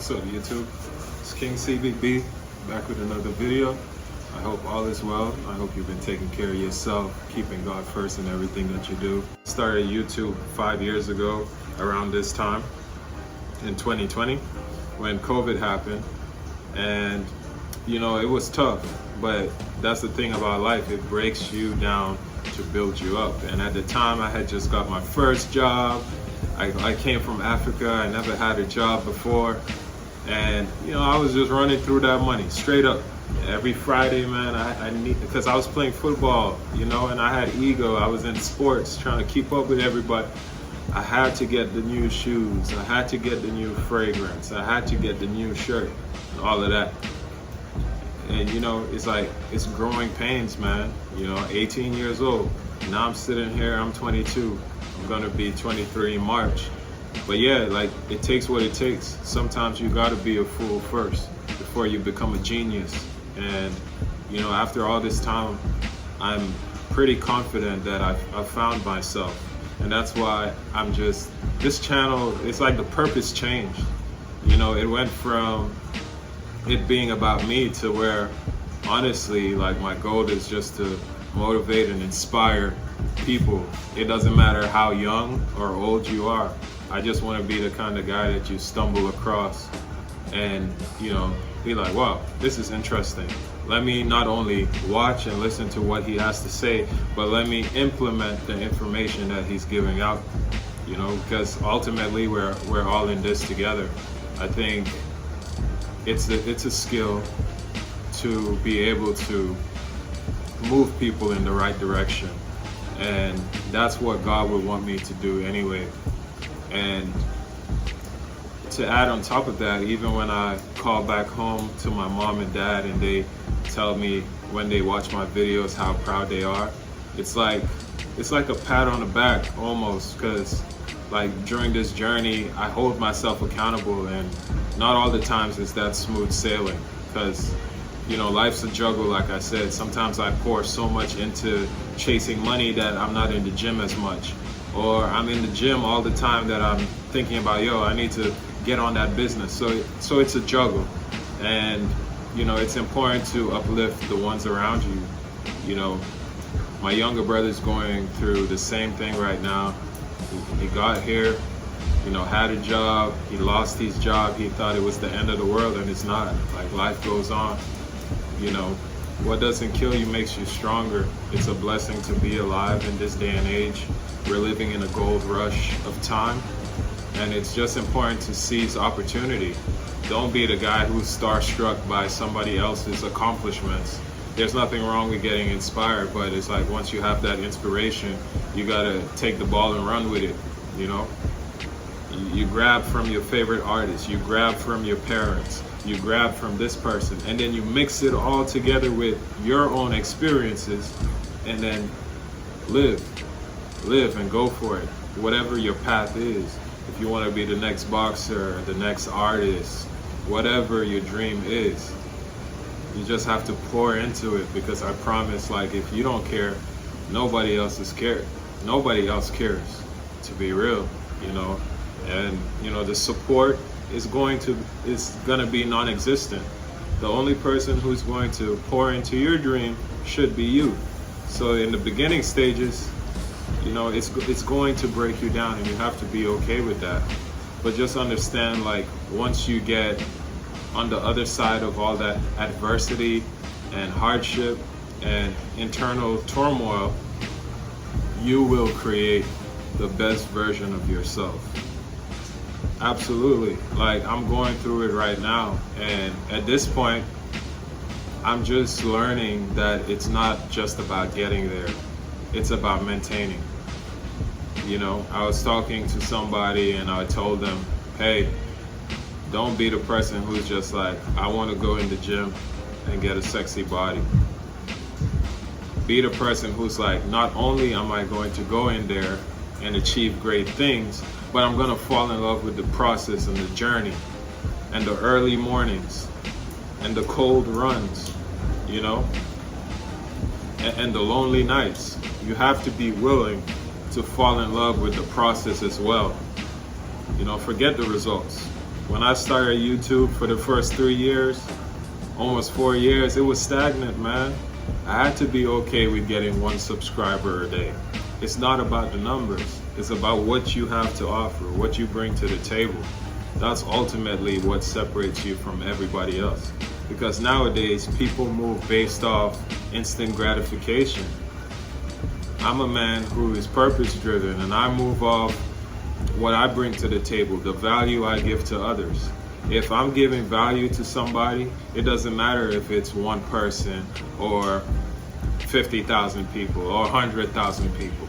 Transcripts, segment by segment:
What's up, YouTube? It's King CBB back with another video. I hope all is well. I hope you've been taking care of yourself, keeping God first in everything that you do. Started YouTube 5 years ago around this time in 2020 when COVID happened, and you know, it was tough, but that's the thing about life. It breaks you down to build you up. And at the time, I had just got my first job. I came from Africa. I never had a job before. And, you know, I was just running through that money straight up. Every Friday, man, I need, because I was playing football, you know, and I had ego. I was in sports trying to keep up with everybody. I had to get the new shoes. I had to get the new fragrance. I had to get the new shirt and all of that. And, you know, it's like, it's growing pains, man. You know, 18 years old. Now I'm sitting here, I'm 22. I'm gonna be 23 in March. But yeah, like, it takes what it takes. Sometimes you gotta be a fool first before you become a genius. And, you know, after all this time, I'm pretty confident that I've found myself. And that's why I'm just, this channel, it's like the purpose changed. You know, it went from it being about me to where, honestly, like, my goal is just to motivate and inspire people. It doesn't matter how young or old you are. I just want to be the kind of guy that you stumble across and, you know, be like, wow, this is interesting. Let me not only watch and listen to what he has to say, but let me implement the information that he's giving out, you know, because ultimately we're all in this together. I think it's a skill to be able to move people in the right direction, and that's what God would want me to do anyway. And to add on top of that, even when I call back home to my mom and dad and they tell me when they watch my videos how proud they are, it's like a pat on the back almost, because like during this journey I hold myself accountable, and not all the times is that smooth sailing, because, you know, life's a juggle. Like I said, sometimes I pour so much into chasing money that I'm not in the gym as much, or I'm in the gym all the time that I'm thinking about, yo, I need to get on that business. So it's a juggle, and, you know, it's important to uplift the ones around you. You know, my younger brother's going through the same thing right now. He got here, you know, had a job, he lost his job, he thought it was the end of the world, and it's not. Like, life goes on. You know, what doesn't kill you makes you stronger. It's a blessing to be alive in this day and age. We're living in a gold rush of time, and it's just important to seize opportunity. Don't be the guy who's starstruck by somebody else's accomplishments. There's nothing wrong with getting inspired, but it's like, once you have that inspiration, you gotta take the ball and run with it, you know? You grab from your favorite artist, you grab from your parents, you grab from this person, and then you mix it all together with your own experiences, and then live and go for it, whatever your path is. If you want to be the next boxer, the next artist, whatever your dream is, you just have to pour into it, because I promise, like, if you don't care, nobody else cares. Nobody else cares, to be real, you know. And, you know, the support is gonna be non-existent. The only person who's going to pour into your dream should be you. So in the beginning stages, you know, it's going to break you down, and you have to be okay with that. But just understand, like, once you get on the other side of all that adversity and hardship and internal turmoil, you will create the best version of yourself. Absolutely. Like, I'm going through it right now, and at this point I'm just learning that it's not just about getting there, it's about maintaining. You know, I was talking to somebody and I told them, hey, don't be the person who's just like, I want to go in the gym and get a sexy body. Be the person who's like, not only am I going to go in there and achieve great things, but I'm gonna fall in love with the process and the journey, and the early mornings and the cold runs, you know, and the lonely nights. You have to be willing to fall in love with the process as well. You know, forget the results. When I started YouTube for the first 3 years, almost 4 years, it was stagnant, man. I had to be okay with getting 1 subscriber a day. It's not about the numbers. It's about what you have to offer, what you bring to the table. That's ultimately what separates you from everybody else. Because nowadays, people move based off instant gratification. I'm a man who is purpose driven, and I move off what I bring to the table, the value I give to others. If I'm giving value to somebody, it doesn't matter if it's 1 person or 50,000 people or 100,000 people,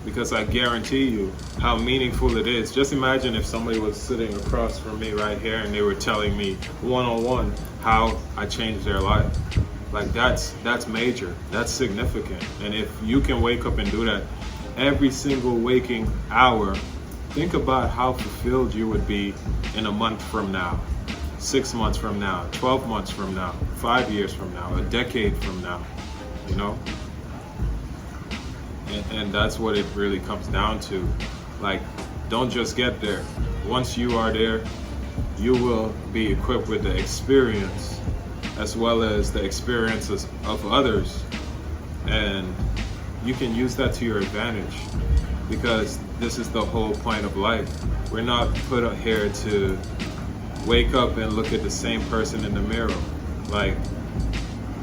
because I guarantee you how meaningful it is. Just imagine if somebody was sitting across from me right here and they were telling me one-on-one how I changed their life. Like that's major, that's significant. And if you can wake up and do that every single waking hour, think about how fulfilled you would be in a month from now, 6 months from now, 12 months from now, 5 years from now, a decade from now, you know? And that's what it really comes down to. Like, don't just get there. Once you are there, you will be equipped with the experience as well as the experiences of others. And you can use that to your advantage, because this is the whole point of life. We're not put up here to wake up and look at the same person in the mirror. Like,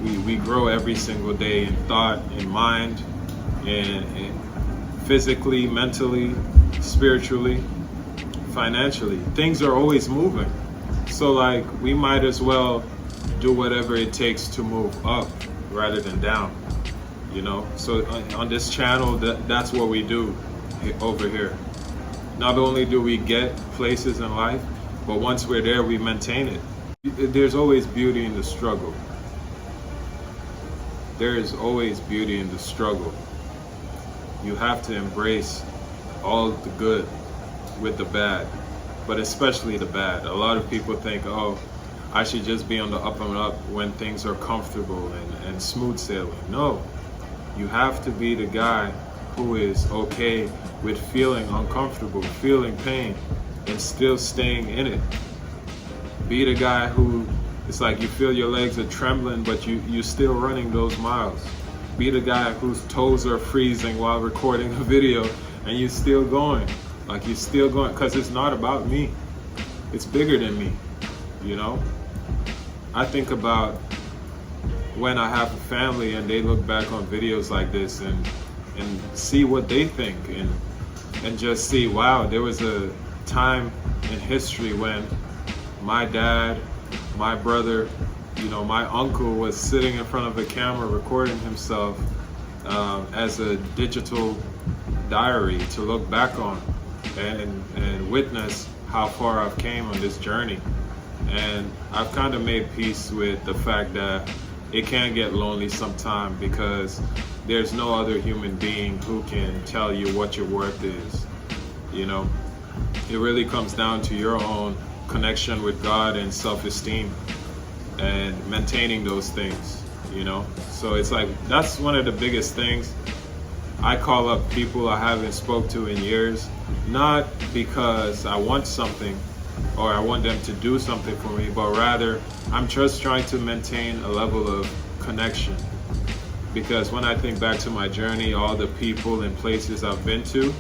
we grow every single day in thought, in mind, and physically, mentally, spiritually, financially. Things are always moving. So like, we might as well do whatever it takes to move up rather than down, you know? So on this channel, that's what we do over here. Not only do we get places in life, but once we're there, we maintain it. There's always beauty in the struggle. There is always beauty in the struggle. You have to embrace all the good with the bad, but especially the bad. A lot of people think, oh, I should just be on the up and up when things are comfortable and smooth sailing. No, you have to be the guy who is okay with feeling uncomfortable, feeling pain, and still staying in it. Be the guy who, it's like you feel your legs are trembling, but you're still running those miles. Be the guy whose toes are freezing while recording a video and you're still going. Like, you're still going, because it's not about me. It's bigger than me, you know? I think about when I have a family and they look back on videos like this and see what they think and just see, wow, there was a time in history when my dad, my brother, you know, my uncle was sitting in front of a camera recording himself as a digital diary to look back on and witness how far I've came on this journey. And I've kind of made peace with the fact that it can get lonely sometime, because there's no other human being who can tell you what your worth is. You know, it really comes down to your own connection with God and self-esteem and maintaining those things, you know? So it's like, that's one of the biggest things. I call up people I haven't spoke to in years, not because I want something or I want them to do something for me, but rather I'm just trying to maintain a level of connection. Because when I think back to my journey, all the people and places I've been to,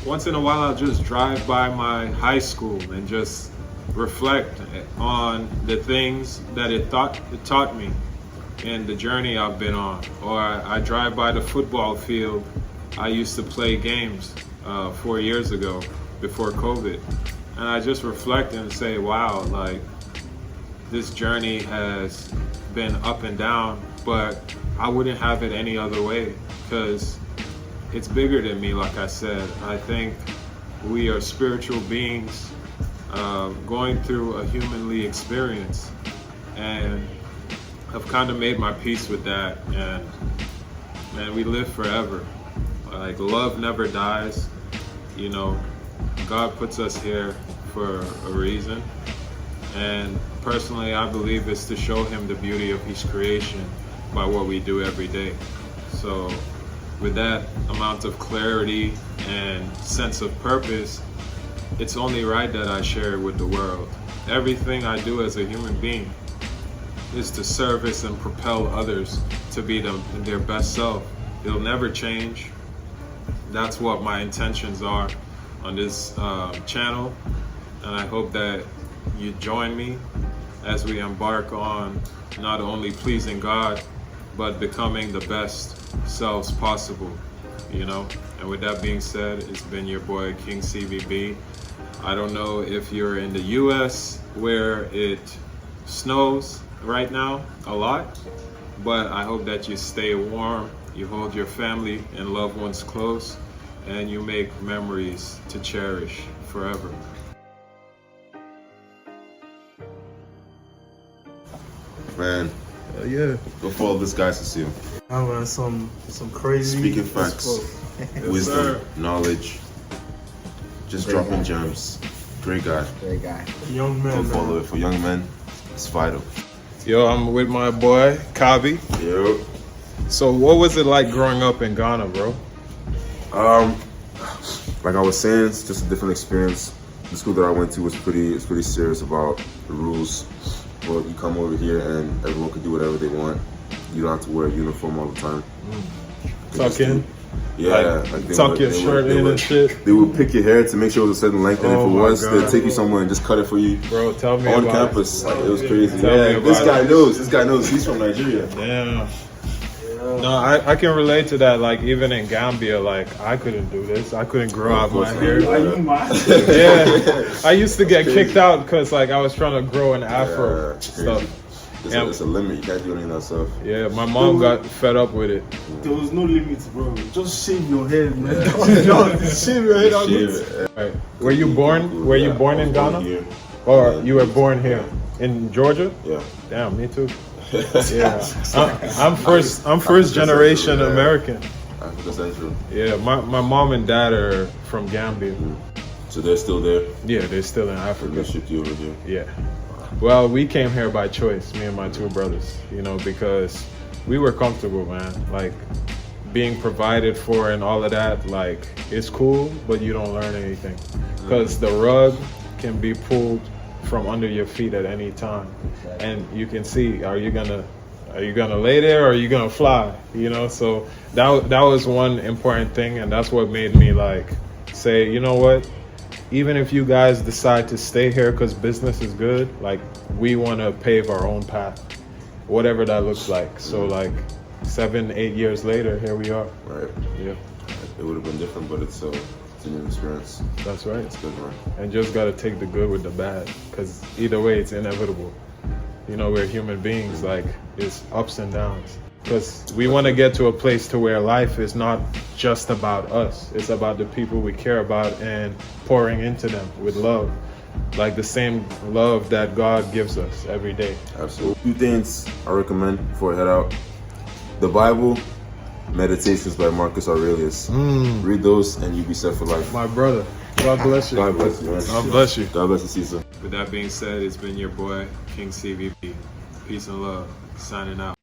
once in a while I'll just drive by my high school and just reflect on the things that it taught me and the journey I've been on. Or I drive by the football field I used to play games 4 years ago before COVID. And I just reflect and say, wow, like, this journey has been up and down, but I wouldn't have it any other way, because it's bigger than me. Like I said, I think we are spiritual beings going through a humanly experience, and I've kind of made my peace with that. And we live forever. Like, love never dies, you know. God puts us here for a reason, and personally I believe it's to show him the beauty of his creation by what we do every day. So with that amount of clarity and sense of purpose, it's only right that I share it with the world. Everything I do as a human being is to service and propel others to be their best self. It'll never change. That's what my intentions are on this channel, and I hope that you join me as we embark on not only pleasing God, but becoming the best selves possible, you know? And with that being said, it's been your boy, King CVB. I don't know if you're in the US where it snows right now a lot, but I hope that you stay warm, you hold your family and loved ones close, and you make memories to cherish forever. Man, Yeah. go follow this guy to see him. I learned some crazy. Speaking facts, wisdom, sir. knowledge, just dropping gems. Great guy. Great guy. Young Go man. follow it. For young men, it's vital. Yo, I'm with my boy, Kabi. Yo. So what was it like growing up in Ghana, bro? Like I was saying, it's just a different experience. The school that I went to was pretty serious about the rules. Well, you come over here and everyone can do whatever they want. You don't have to wear a uniform all the time. Tuck in? Yeah, like they Tuck would- your they shirt would- they in would- and shit. They would pick your hair to make sure it was a certain length, and Oh if it my was, God. they'd take you somewhere and just cut it for you Bro, tell me on about campus. Like, it was crazy. Tell me Yeah, about this guy it. knows. This guy knows. He's from Nigeria. Yeah. No, I can relate to that. Like even in Gambia, like I couldn't do this. I couldn't grow out my hair. Are you mad? Yeah, I used to get kicked out because like I was trying to grow an afro Yeah, it's stuff. crazy. It's, Yeah. it's a limit. You can't do any of that stuff. Yeah, my mom got fed up with it. There was no limits, bro. Just shave your head, man. Just shave your head. Shave it. Right. Were you born? Were you Yeah, born I in was born Ghana, here. or Yeah. you were born here in Georgia? Yeah. Damn, me too. Yeah, I'm first generation Yeah. American. Africa Central. Yeah, my mom and dad are from Gambia. So they're still there. Yeah, they're still in They Africa. shipped you over here. Yeah. Well, we came here by choice, me and my two brothers, you know, because we were comfortable, man. Like being provided for and all of that, like it's cool, but you don't learn anything because the rug can be pulled from under your feet at any time, and you can see, are you gonna lay there or are you gonna fly? You know, so that was one important thing, and that's what made me like say, you know what? Even if you guys decide to stay here because business is good, like we want to pave our own path, whatever that looks like. So like 7-8 years later, here we are. Right. Yeah, It would have been different, but it's a new experience. that's right. It's good, man. And just got to take the good with the bad, because either way it's inevitable. You know, we're human beings, like it's ups and downs, because we want to get to a place to where life is not just about us. It's about the people we care about and pouring into them with love, like the same love that God gives us every day. Absolutely. Two things I recommend before I head out. The Bible, Meditations by Marcus Aurelius. Read those and you'll be set for life. My brother, God bless you. God bless you, man. God bless you. God bless you, Caesar. With that being said, it's been your boy, King CVP. Peace and love. Signing out.